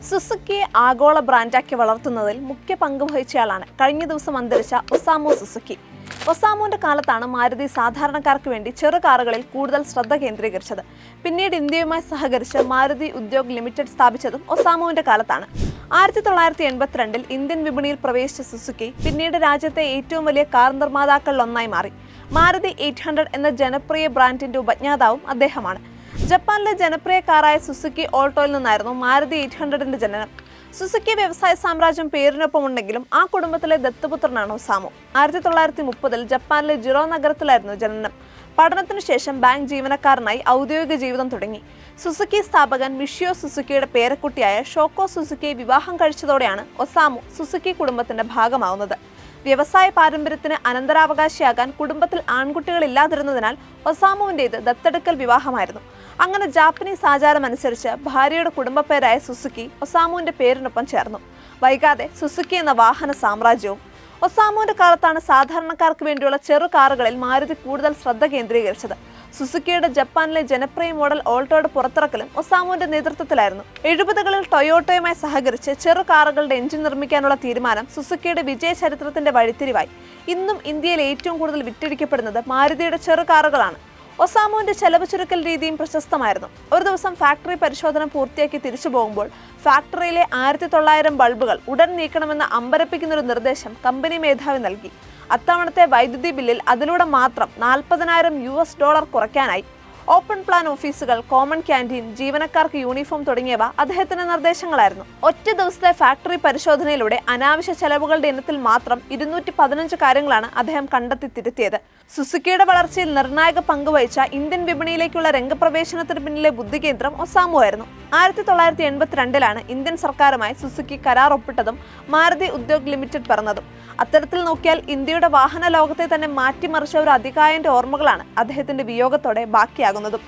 സുസുക്കിയെ ആഗോള ബ്രാൻഡാക്കി വളർത്തുന്നതിൽ മുഖ്യ പങ്ക് വഹിച്ചയാളാണ് കഴിഞ്ഞ ദിവസം അന്തരിച്ച ഒസാമു സുസുക്കി. ഒസാമുവിന്റെ കാലത്താണ് മാരുതി സാധാരണക്കാർക്ക് വേണ്ടി ചെറു കാറുകളിൽ കൂടുതൽ ശ്രദ്ധ കേന്ദ്രീകരിച്ചത്. പിന്നീട് ഇന്ത്യയുമായി സഹകരിച്ച് മാരുതി ഉദ്യോഗ് ലിമിറ്റഡ് സ്ഥാപിച്ചതും ഒസാമുവിന്റെ കാലത്താണ്. 1982-ൽ ഇന്ത്യൻ വിപണിയിൽ പ്രവേശിച്ച സുസുക്കി പിന്നീട് രാജ്യത്തെ ഏറ്റവും വലിയ കാർ നിർമ്മാതാക്കളിലൊന്നായി മാറി. മാരുതി 800 എന്ന ജനപ്രിയ ബ്രാൻഡിന്റെ ഉപജ്ഞാതാവും അദ്ദേഹമാണ്. ജപ്പാനിലെ ജനപ്രിയ കാറായ സുസുക്കി ഓൾട്ടോയിൽ നിന്നായിരുന്നു മാരുതി 800ന്റെ ജനനം. സുസുക്കി വ്യവസായ സാമ്രാജ്യം പേരിനൊപ്പമുണ്ടെങ്കിലും ആ കുടുംബത്തിലെ ദത്തുപുത്രനാണ് ഒസാമു. 1930-ൽ ജപ്പാനിലെ ജിറോ നഗരത്തിലായിരുന്നു ജനനം. പഠനത്തിനു ശേഷം ബാങ്ക് ജീവനക്കാരനായി ഔദ്യോഗിക ജീവിതം തുടങ്ങി. സുസുക്കി സ്ഥാപകൻ മിഷിയോ സുസുക്കിയുടെ പേരക്കുട്ടിയായ ഷോക്കോ സുസുക്കിയെ വിവാഹം കഴിച്ചതോടെയാണ് ഒസാമു സുസുക്കി കുടുംബത്തിന്റെ ഭാഗമാവുന്നത്. വ്യവസായ പാരമ്പര്യത്തിന് അനന്തരാവകാശിയാകാൻ കുടുംബത്തിൽ ആൺകുട്ടികളില്ലാതിരുന്നതിനാൽ ഒസാമുവിൻ്റേത് ദത്തെടുക്കൽ വിവാഹമായിരുന്നു. അങ്ങനെ ജാപ്പനീസ് ആചാരമനുസരിച്ച് ഭാര്യയുടെ കുടുംബപ്പേരായ സുസുക്കി ഒസാമുവിന്റെ പേരിനൊപ്പം ചേർന്നു. വൈകാതെ സുസുക്കി എന്ന വാഹന സാമ്രാജ്യവും. ഒസാമുവിന്റെ കാലത്താണ് സാധാരണക്കാർക്ക് വേണ്ടിയുള്ള ചെറു കാറുകളിൽ മാരുതി കൂടുതൽ ശ്രദ്ധ കേന്ദ്രീകരിച്ചത്. സുസുക്കിയുടെ ജപ്പാനിലെ ജനപ്രിയ മോഡൽ ഓൾട്ടോയുടെ പുറത്തിറക്കലും ഒസാമുവിന്റെ നേതൃത്വത്തിലായിരുന്നു. 70കളിൽ ടൊയോട്ടയുമായി സഹകരിച്ച് ചെറു കാറുകളുടെ എഞ്ചിൻ നിർമ്മിക്കാനുള്ള തീരുമാനം സുസുക്കിയുടെ വിജയ ചരിത്രത്തിന്റെ വഴിത്തിരിവായി. ഇന്നും ഇന്ത്യയിൽ ഏറ്റവും കൂടുതൽ വിറ്റഴിക്കപ്പെടുന്നത് മാരുതിയുടെ ചെറു കാറുകളാണ്. ഒസാമുവിന്റെ ചെലവ് ചുരുക്കൽ രീതിയും പ്രശസ്തമായിരുന്നു. ഒരു ദിവസം ഫാക്ടറി പരിശോധന പൂർത്തിയാക്കി തിരിച്ചു പോകുമ്പോൾ ഫാക്ടറിയിലെ 1900 ബൾബുകൾ ഉടൻ നീക്കണമെന്ന് അമ്പരപ്പിക്കുന്നൊരു നിർദ്ദേശം കമ്പനി മേധാവി നൽകി. അത്തവണത്തെ വൈദ്യുതി ബില്ലിൽ അതിലൂടെ മാത്രം $40,000 കുറയ്ക്കാനായി. ഓപ്പൺ പ്ലാൻ ഓഫീസുകൾ, കോമൺ ക്യാൻറ്റീൻ, ജീവനക്കാർക്ക് യൂണിഫോം തുടങ്ങിയവ അദ്ദേഹത്തിന്റെ നിർദ്ദേശങ്ങളായിരുന്നു. ഒറ്റ ദിവസത്തെ ഫാക്ടറി പരിശോധനയിലൂടെ അനാവശ്യ ചെലവുകളുടെ ഇനത്തിൽ മാത്രം 215 കാര്യങ്ങളാണ് അദ്ദേഹം കണ്ടെത്തി തിരുത്തിയത്. സുസുക്കിയുടെ വളർച്ചയിൽ നിർണായക പങ്കുവഹിച്ച ഇന്ത്യൻ വിപണിയിലേക്കുള്ള രംഗപ്രവേശനത്തിന് പിന്നിലെ ബുദ്ധികേന്ദ്രം ഒസാമു ആയിരുന്നു. 1982-ലാണ് ഇന്ത്യൻ സർക്കാരുമായി സുസുക്കി കരാർ ഒപ്പിട്ടതും മാരുതി ഉദ്യോഗ് ലിമിറ്റഡ് പിറന്നതും. അത്തരത്തിൽ നോക്കിയാൽ ഇന്ത്യയുടെ വാഹന ലോകത്തെ തന്നെ മാറ്റിമറിച്ച ഒരു അതികായന്റെ ഓർമ്മകളാണ് അദ്ദേഹത്തിന്റെ വിയോഗത്തോടെ ബാക്കിയാകുന്നതും.